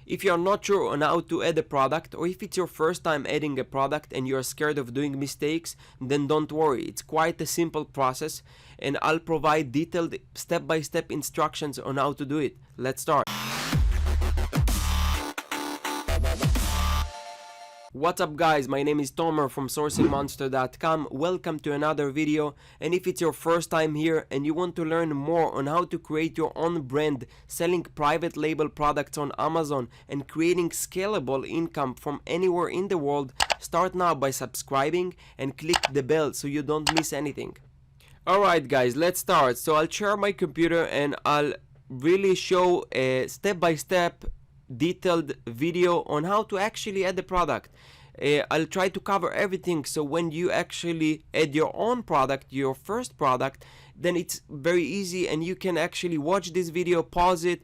If you're not sure on how to add a product, or if it's your first time adding a product and you're scared of doing mistakes, then don't worry. It's quite a simple process, and I'll provide detailed step-by-step instructions on how to do it. Let's start. What's up guys, my name is Tomer from sourcingmonster.com. Welcome to another video, and if it's your first time here and you want to learn more on how to create your own brand selling private label products on Amazon and creating scalable income from anywhere in the world, start now by subscribing and click the bell so you don't miss anything. Alright guys, let's start. So I'll share my computer and I'll really show a step-by-step detailed video on how to actually add the product. I'll try to cover everything, so when you actually add your own product, your first product, then it's very easy and you can actually watch this video, pause it,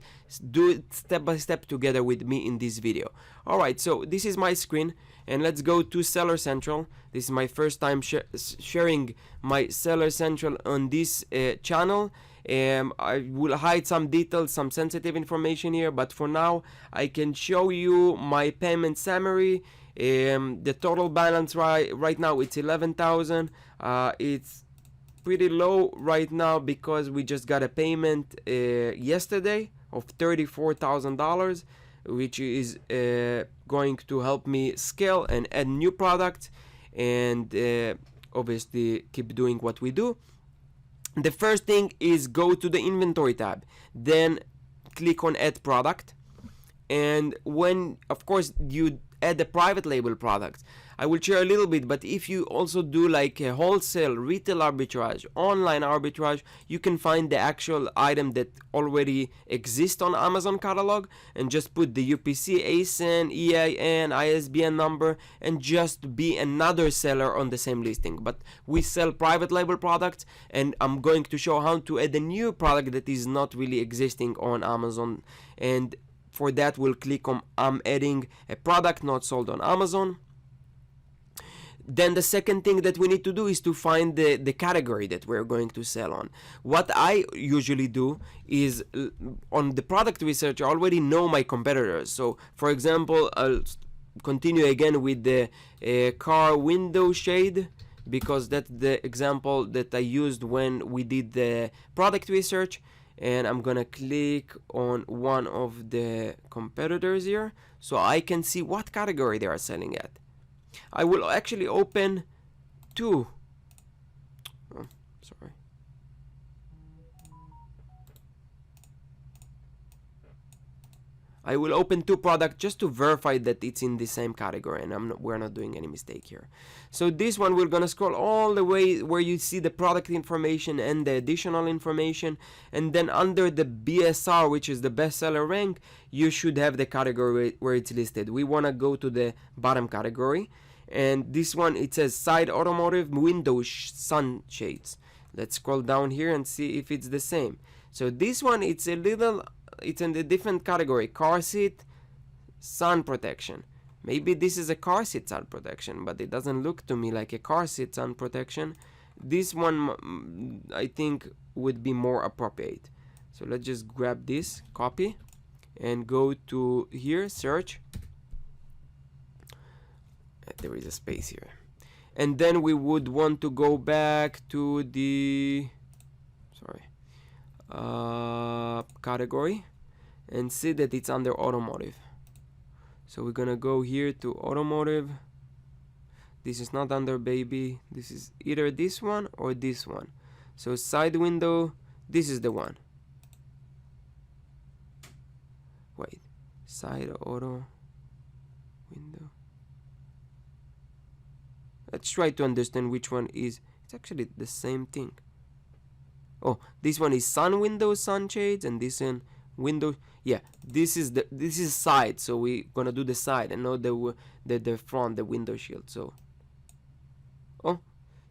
do it step by step together with me in this video. Alright, so this is my screen and let's go to Seller Central. This is my first time sharing my Seller Central on this channel. I will hide some details, some sensitive information here, but for now I can show you my payment summary. The total balance right now it's 11,000. It's pretty low right now because we just got a payment yesterday of $34,000, which is going to help me scale and add new products and obviously keep doing what we do. The first thing is go to the inventory tab, then click on add product, and when of course you add the private label product, I will share a little bit, but if you also do like a wholesale, retail arbitrage, online arbitrage, you can find the actual item that already exists on Amazon catalog and just put the UPC, ASIN, EIN, ISBN number and just be another seller on the same listing. But we sell private label products and I'm going to show how to add a new product that is not really existing on Amazon, and for that we'll click on I'm adding a product not sold on Amazon. Then the second thing that we need to do is to find the category that we're going to sell on. What I usually do is on the product research, I already know my competitors. So for example, I'll continue again with the car window shade because that's the example that I used when we did the product research. And I'm gonna click on one of the competitors here so I can see what category they are selling at. I will actually open two. Oh, sorry. I will open two products just to verify that it's in the same category and we're not doing any mistake here. So this one, we're gonna scroll all the way where you see the product information and the additional information, and then under the BSR, which is the bestseller rank, you should have the category where it's listed. We wanna go to the bottom category, and this one, it says side automotive window sunshades. Let's scroll down here and see if it's the same. So this one, it's in a different category, car seat sun protection. Maybe this is a car seat sun protection, but it doesn't look to me like a car seat sun protection. This one I think would be more appropriate. So let's just grab this, copy, and go to here, search. There is a space here. And then we would want to go back to the category and see that it's under automotive. So we're gonna go here to automotive. This is not under baby. This is either this one or this one. So side window, this is the one. Wait, side auto window. Let's try to understand which one is. It's actually the same thing. Oh, this one is sun window sunshades, and this one window. Yeah, this is side, so we're gonna do the side and not the front, the window shield. So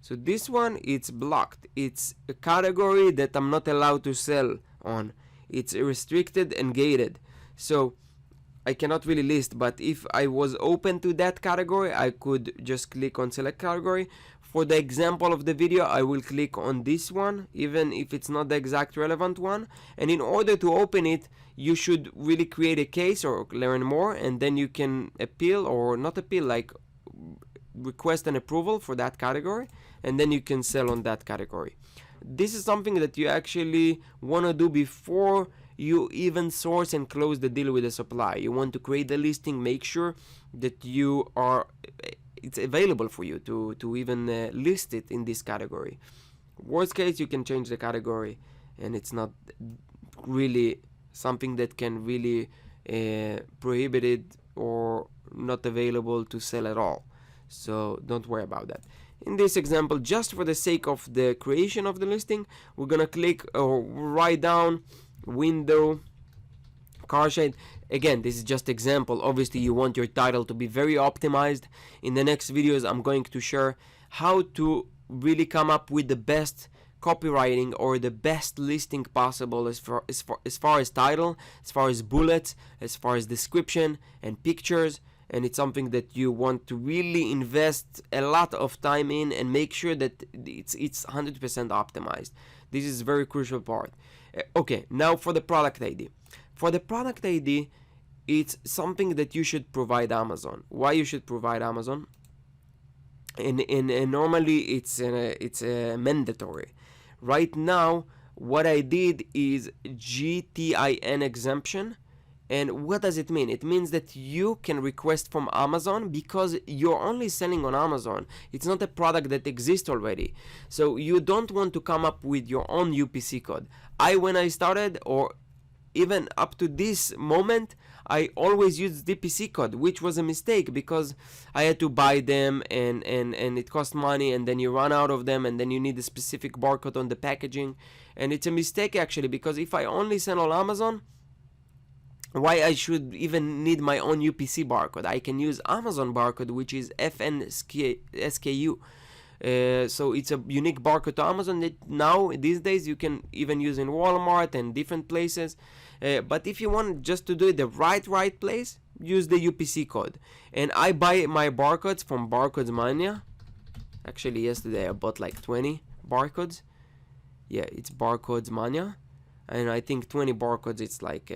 so this one, it's blocked. It's a category that I'm not allowed to sell on. It's restricted and gated, so I cannot really list. But if I was open to that category, I could just click on select category. For the example of the video, I will click on this one, even if it's not the exact relevant one. And in order to open it, you should really create a case or learn more, and then you can appeal, or not appeal, like request an approval for that category, and then you can sell on that category. This is something that you actually want to do before you even source and close the deal with the supplier. You want to create the listing, make sure that it's available for you to even list it in this category. Worst case, you can change the category, and it's not really something that can really prohibit it or not available to sell at all. So don't worry about that. In this example, just for the sake of the creation of the listing, we're gonna click or write down window car shade. Again, this is just example. Obviously, you want your title to be very optimized. In the next videos, I'm going to share how to really come up with the best copywriting or the best listing possible as far as title, as far as bullets, as far as description and pictures. And it's something that you want to really invest a lot of time in and make sure that it's 100% optimized. This is a very crucial part. Okay, now for the product ID. For the product ID, it's something that you should provide Amazon. Why you should provide Amazon? And normally it's mandatory. Right now, what I did is GTIN exemption. And what does it mean? It means that you can request from Amazon because you're only selling on Amazon. It's not a product that exists already. So you don't want to come up with your own UPC code. When I started, or even up to this moment, I always used DPC code, which was a mistake because I had to buy them and it cost money, and then you run out of them, and then you need a specific barcode on the packaging. And it's a mistake actually, because if I only sell on Amazon, why I should even need my own UPC barcode? I can use Amazon barcode, which is FNSKU. So it's a unique barcode to Amazon that now, these days, you can even use in Walmart and different places. But if you want just to do it the right place, use the UPC code. And I buy my barcodes from Barcodes Mania. Actually, yesterday I bought like 20 barcodes. Yeah, it's Barcodes Mania. And I think 20 barcodes, it's like...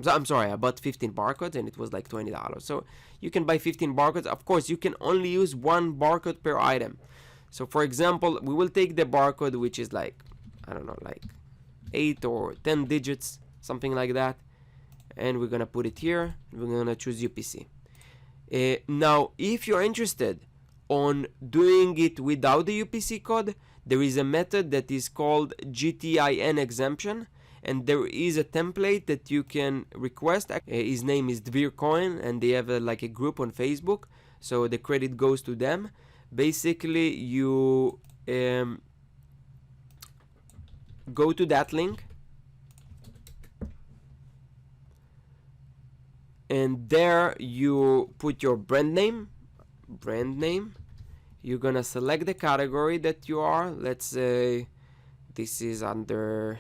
I'm sorry, I bought 15 barcodes and it was like $20. So you can buy 15 barcodes. Of course, you can only use one barcode per item. So for example, we will take the barcode, which is like, I don't know, like 8 or 10 digits, something like that. And we're going to put it here. We're going to choose UPC. Now, if you're interested on doing it without the UPC code, there is a method that is called GTIN exemption. And there is a template that you can request. His name is Dvir Cohen, and they have like a group on Facebook, so the credit goes to them. Basically, you go to that link, and there you put your brand name. You're gonna select the category that you are. Let's say this is under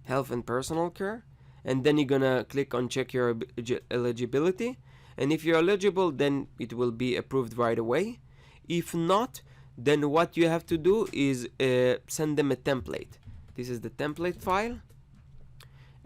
health and personal care, and then you're gonna click on check your eligibility, and if you're eligible, then it will be approved right away. If not, then what you have to do is send them a template. This is the template file,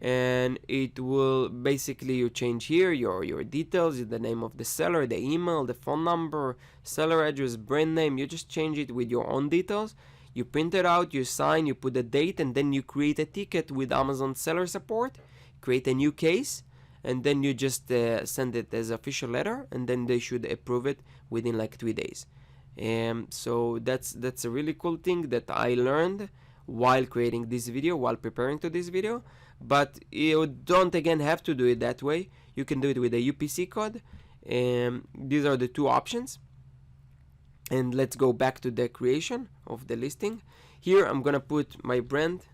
and it will basically, you change here your details, the name of the seller, the email, the phone number, seller address, brand name. You just change it with your own details. You print it out, you sign, you put a date, and then you create a ticket with Amazon seller support, create a new case, and then you just send it as official letter, and then they should approve it within like 3 days. So that's a really cool thing that I learned while creating this video, while preparing to this video. But you don't again have to do it that way. You can do it with a UPC code. These are the two options. And let's go back to the creation of the listing. Here I'm gonna put my brand,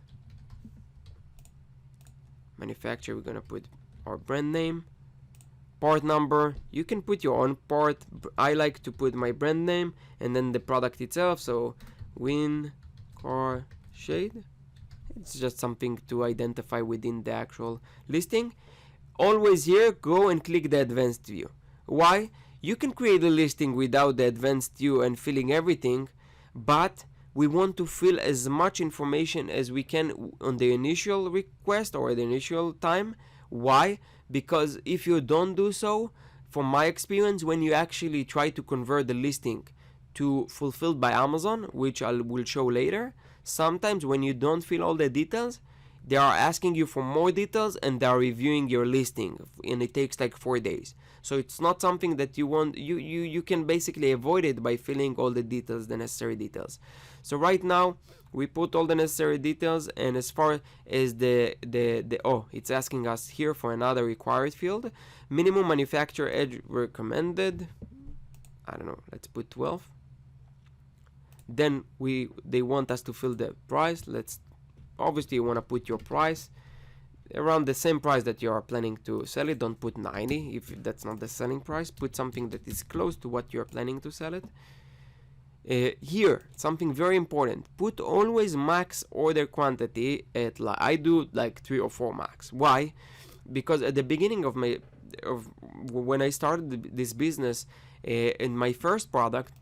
manufacturer. We're gonna put our brand name, part number. You can put your own part. I like to put my brand name and then the product itself. So Win Car Shade. It's just something to identify within the actual listing. Always here, go and click the advanced view. Why? You can create a listing without the advanced view and filling everything, but we want to fill as much information as we can on the initial request or the initial time. Why? Because if you don't do so, from my experience, when you actually try to convert the listing to fulfilled by Amazon, which I will show later, sometimes when you don't fill all the details, they are asking you for more details and they are reviewing your listing, and it takes like 4 days. So it's not something that you want. You can basically avoid it by filling all the details, the necessary details. So right now we put all the necessary details, and as far as it's asking us here for another required field, minimum manufacturer edge recommended. I don't know, let's put 12. Then they want us to fill the price. Obviously you want to put your price around the same price that you are planning to sell it. Don't put 90 if that's not the selling price. Put something that is close to what you're planning to sell it. Here, something very important, put always max order quantity at I do like 3 or 4 max. Why? Because at the beginning of when I started this business, in my first product,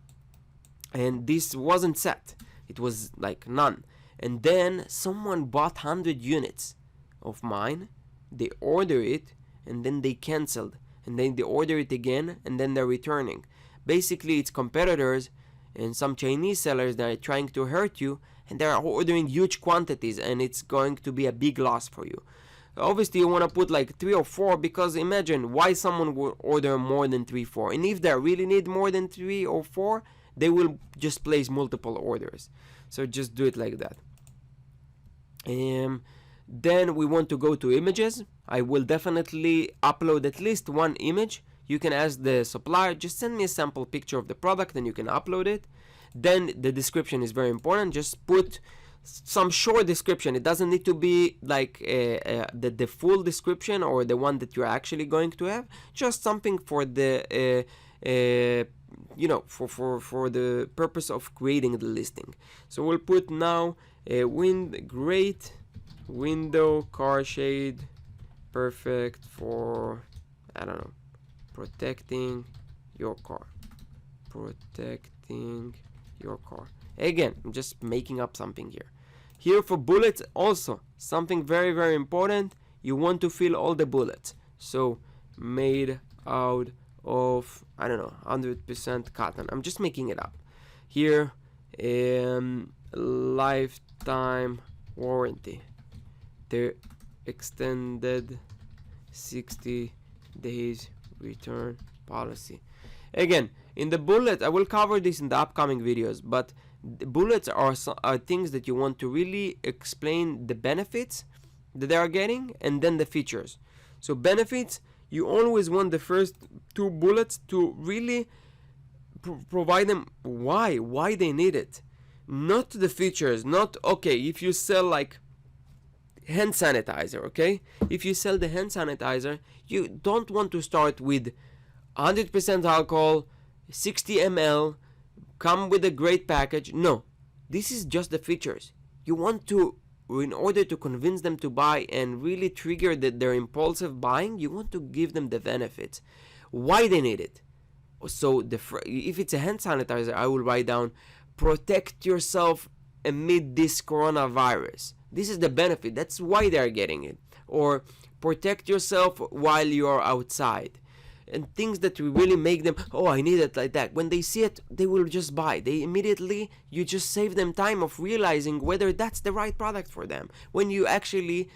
and this wasn't set, it was like none, and then someone bought 100 units of mine, they order it, and then they canceled, and then they order it again, and then they're returning. Basically, it's competitors and some Chinese sellers that are trying to hurt you, and they're ordering huge quantities, and it's going to be a big loss for you. Obviously, you want to put like 3 or 4, because imagine why someone would order more than 3, 4, and if they really need more than 3 or 4, they will just place multiple orders. So just do it like that. Then we want to go to images. I will definitely upload at least 1 image. You can ask the supplier, just send me a sample picture of the product, and you can upload it. Then the description is very important. Just put some short description. It doesn't need to be like the full description or the one that you're actually going to have. Just something for the for the purpose of creating the listing. So we'll put now great window car shade, perfect for, I don't know, protecting your car. Again, I'm just making up something here. Here for bullets, also something very, very important. You want to fill all the bullets. So made out of, I don't know, 100% cotton. I'm just making it up. Here, lifetime warranty. The extended 60 days return policy. Again, in the bullet, I will cover this in the upcoming videos, but the bullets are things that you want to really explain the benefits that they are getting, and then the features. So benefits, you always want the first 2 bullets to really provide them why they need it, not the features. Not, okay, if you sell like hand sanitizer, okay, if you sell the hand sanitizer, you don't want to start with 100% alcohol, 60 ml, come with a great package. No, this is just the features. You want to, in order to convince them to buy and really trigger their impulsive buying, you want to give them the benefits, why they need it. So if it's a hand sanitizer, I will write down, protect yourself amid this coronavirus. This is the benefit. That's why they're getting it. Or protect yourself while you're outside. And things that will really make them, oh, I need it like that. When they see it, they will just buy. You just save them time of realizing whether that's the right product for them. When you actually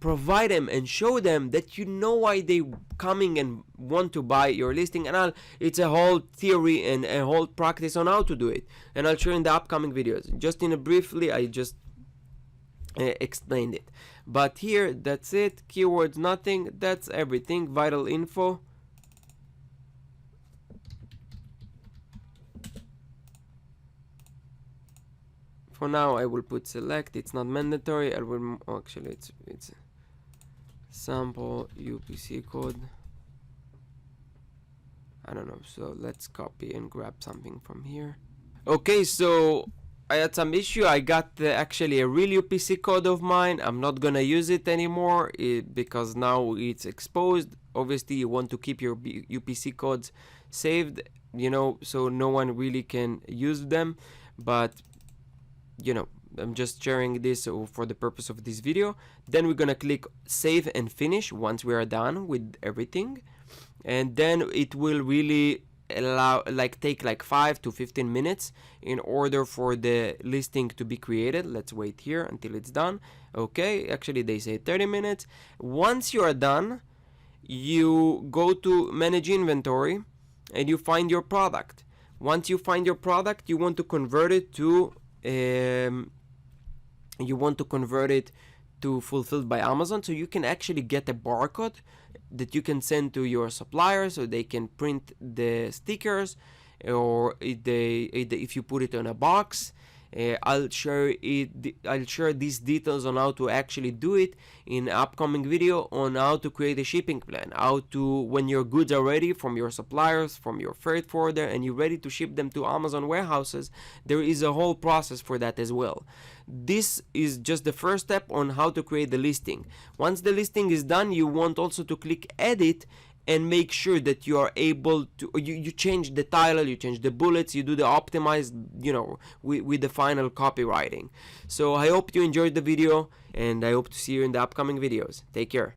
provide them and show them that you know why they coming and want to buy your listing. And it's a whole theory and a whole practice on how to do it. And I'll show in the upcoming videos. Just briefly, I just explained it. But here, that's it. Keywords, nothing. That's everything. Vital info. For now, I will put select. It's not mandatory. I will actually it's sample UPC code. I don't know. So let's copy and grab something from here. Okay, so I had some issue. I got actually a real UPC code of mine. I'm not gonna use it anymore because now it's exposed. Obviously you want to keep your UPC codes saved, you know, so no one really can use them, but you know, I'm just sharing this for the purpose of this video. Then we're gonna click save and finish once we are done with everything, and then it will really take like 5 to 15 minutes in order for the listing to be created. Let's wait here until it's done. Okay, actually they say 30 minutes. Once you are done, you go to manage inventory and you find your product. Once you find your product, you want to convert it to fulfilled by Amazon, so you can actually get a barcode that you can send to your suppliers so they can print the stickers, or if you put it on a box. I'll share these details on how to actually do it in an upcoming video on how to create a shipping plan, how to, when your goods are ready from your suppliers, from your freight forwarder, and you're ready to ship them to Amazon warehouses. There is a whole process for that as well. This is just the first step on how to create the listing. Once the listing is done, you want also to click edit and make sure that you are able to, you change the title, you change the bullets, you do the optimized, you know, with the final copywriting. So I hope you enjoyed the video, and I hope to see you in the upcoming videos. Take care.